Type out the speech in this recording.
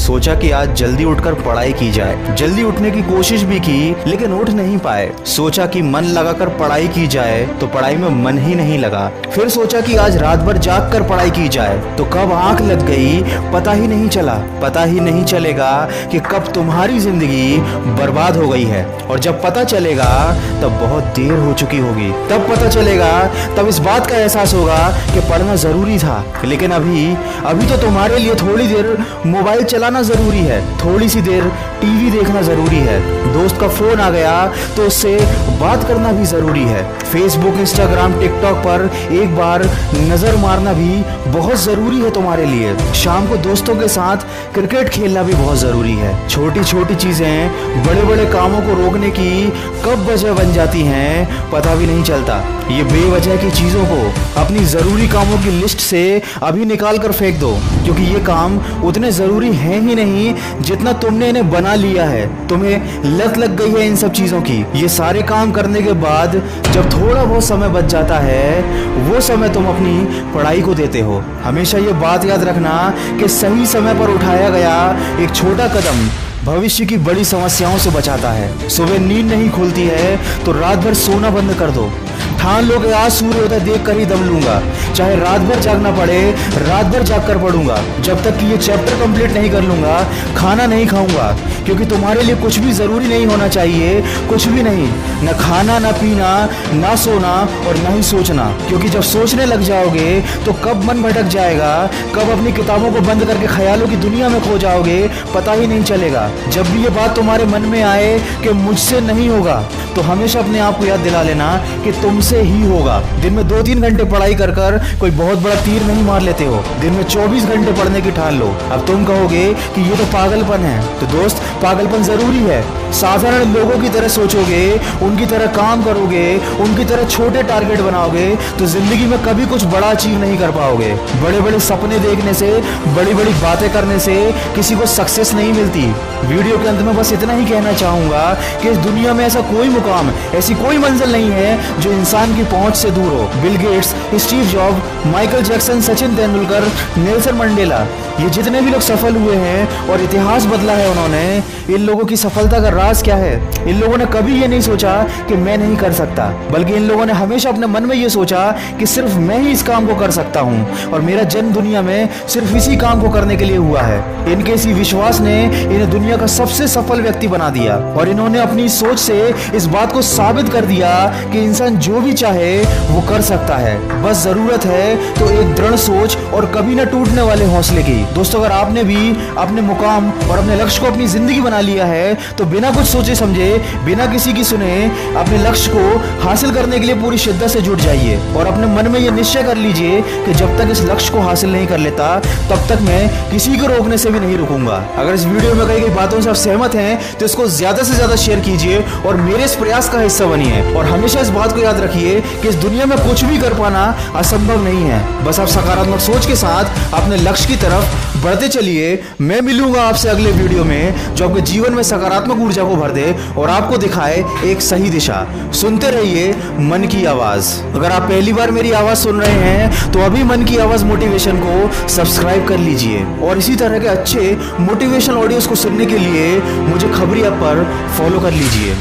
सोचा कि आज जल्दी उठकर पढ़ाई की जाए। जल्दी उठने की कोशिश भी की लेकिन उठ नहीं पाए। सोचा कि मन लगाकर पढ़ाई की जाए तो पढ़ाई में मन ही नहीं लगा। फिर सोचा कि आज रात भर जाग कर पढ़ाई की जाए तो कब आंख लग गई पता ही नहीं चला। पता ही नहीं चलेगा कि कब तुम्हारी जिंदगी बर्बाद हो गई है, और जब पता चलेगा तब बहुत देर हो चुकी होगी। तब पता चलेगा, तब इस बात का एहसास होगा कि पढ़ना जरूरी था। लेकिन अभी तो तुम्हारे लिए थोड़ी देर मोबाइल चलाना जरूरी है, थोड़ी सी देर टीवी देखना जरूरी है, दोस्त का फोन आ गया तो उससे बात करना भी जरूरी है, फेसबुक इंस्टाग्राम टिकटॉक पर एक बार नजर मारना भी बहुत जरूरी है तुम्हारे लिए। शाम को दोस्तों के साथ क्रिकेट खेलना भी बहुत जरूरी है। छोटी छोटी चीजें बड़े बड़े कामों को रोकने की कब वजह बन जाती हैं पता भी नहीं चलता। ये बेवजह की चीजों को अपनी जरूरी कामों की लिस्ट से अभी निकाल कर फेंक दो, क्योंकि ये काम उतने जरूरी हैं ही नहीं जितना तुमने इन्हें बना लिया है। तुम्हें लत लग गई है इन सब चीजों की। ये सारे काम करने के बाद जब थोड़ा बहुत समय बच जाता है वो समय तुम अपनी पढ़ाई को देते हो। हमेशा ये बात याद रखना कि सही समय पर उठाया गया एक छोटा कदम भविष्य की बड़ी समस्याओं से बचाता है। सुबह नींद नहीं खुलती है तो रात भर सोना बंद कर दो। ठान लो कि आज सूर्योदय देख कर ही दम लूंगा, चाहे रात भर जागना पड़े रात भर जाग कर पढ़ूंगा। जब तक कि ये चैप्टर कंप्लीट नहीं कर लूंगा खाना नहीं खाऊंगा, क्योंकि तुम्हारे लिए कुछ भी जरूरी नहीं होना चाहिए, कुछ भी नहीं, न खाना न पीना ना सोना और न ही सोचना। क्योंकि जब सोचने लग जाओगे तो कब मन भटक जाएगा, कब अपनी किताबों को बंद करके ख्यालों की दुनिया में खो जाओगे पता ही नहीं चलेगा। जब भी ये बात तुम्हारे मन में आए कि मुझसे नहीं होगा तो हमेशा अपने आप को याद दिला लेना कि तुमसे ही होगा। दिन में 2-3 घंटे पढ़ाई कर कर कोई बहुत बड़ा तीर नहीं मार लेते हो, दिन में 24 घंटे पढ़ने की ठान लो। अब तुम कहोगे कि ये तो पागलपन है, तो दोस्त पागलपन जरूरी है। साधारण लोगों की तरह सोचोगे, उनकी तरह काम करोगे, उनकी तरह छोटे टारगेट बनाओगे तो जिंदगी में कभी कुछ बड़ा अचीव नहीं कर पाओगे। बड़े बड़े सपने देखने से, बड़ी बड़ी बातें करने से किसी को सक्सेस नहीं मिलती। वीडियो के अंत में बस इतना ही कहना चाहूंगा कि इस दुनिया में ऐसा कोई मुकाम, ऐसी कोई मंजिल नहीं है जो इंसान की पहुंच से दूर हो। Bill Gates, Steve job, Michael Jackson, Sachin Tendulkar, Nelson Mandela, ये जितने भी लोग सफल हुए हैं और इतिहास बदला है उन्होंने, इन लोगों की सफलता का राज क्या है? इन लोगों ने कभी ये नहीं सोचा कि मैं नहीं कर सकता, बल्कि इन लोगों ने हमेशा अपने मन में ये सोचा कि सिर्फ मैं ही इस काम को कर सकता हूँ और मेरा जन्म दुनिया में सिर्फ इसी काम को करने के लिए हुआ है। इनके इसी विश्वास ने इन्हें दुनिया का सबसे सफल व्यक्ति बना दिया और इन्होंने अपनी सोच से इस बात को साबित कर दिया कि इंसान जो भी चाहे वो कर सकता है। बस जरूरत है तो एक दृढ़ सोच और कभी न टूटने वाले हौसले की। दोस्तों, अगर आपने भी अपने मुकाम और अपने लक्ष्य को अपनी जिंदगी बना लिया है तो बिना कुछ सोचे समझे, बिना किसी की सुने अपने लक्ष्य को हासिल करने के लिए पूरी शिद्दत से जुट जाइए और अपने मन में ये निश्चय कर लीजिए कि जब तक इस लक्ष्य को हासिल नहीं कर लेता तब तक मैं किसी को रोकने से भी नहीं रुकूंगा। अगर इस वीडियो में कही गई बातों से आप सहमत हैं तो इसको ज्यादा से ज्यादा शेयर कीजिए और मेरे इस प्रयास का हिस्सा बनिए। और हमेशा इस बात को याद रखिए कि इस दुनिया में कुछ भी कर पाना असंभव नहीं है। बस आप सकारात्मक सोच के साथ अपने लक्ष्य की तरफ बढ़ते चलिए। मैं मिलूंगा आपसे अगले वीडियो में जो आपके जीवन में सकारात्मक ऊर्जा को भर दे और आपको दिखाए एक सही दिशा। सुनते रहिए मन की आवाज। अगर आप पहली बार मेरी आवाज सुन रहे हैं तो अभी मन की आवाज मोटिवेशन को सब्सक्राइब कर लीजिए और इसी तरह के अच्छे मोटिवेशनल ऑडियोज को सुनने के लिए मुझे खबरी ऐप पर फॉलो कर लीजिए।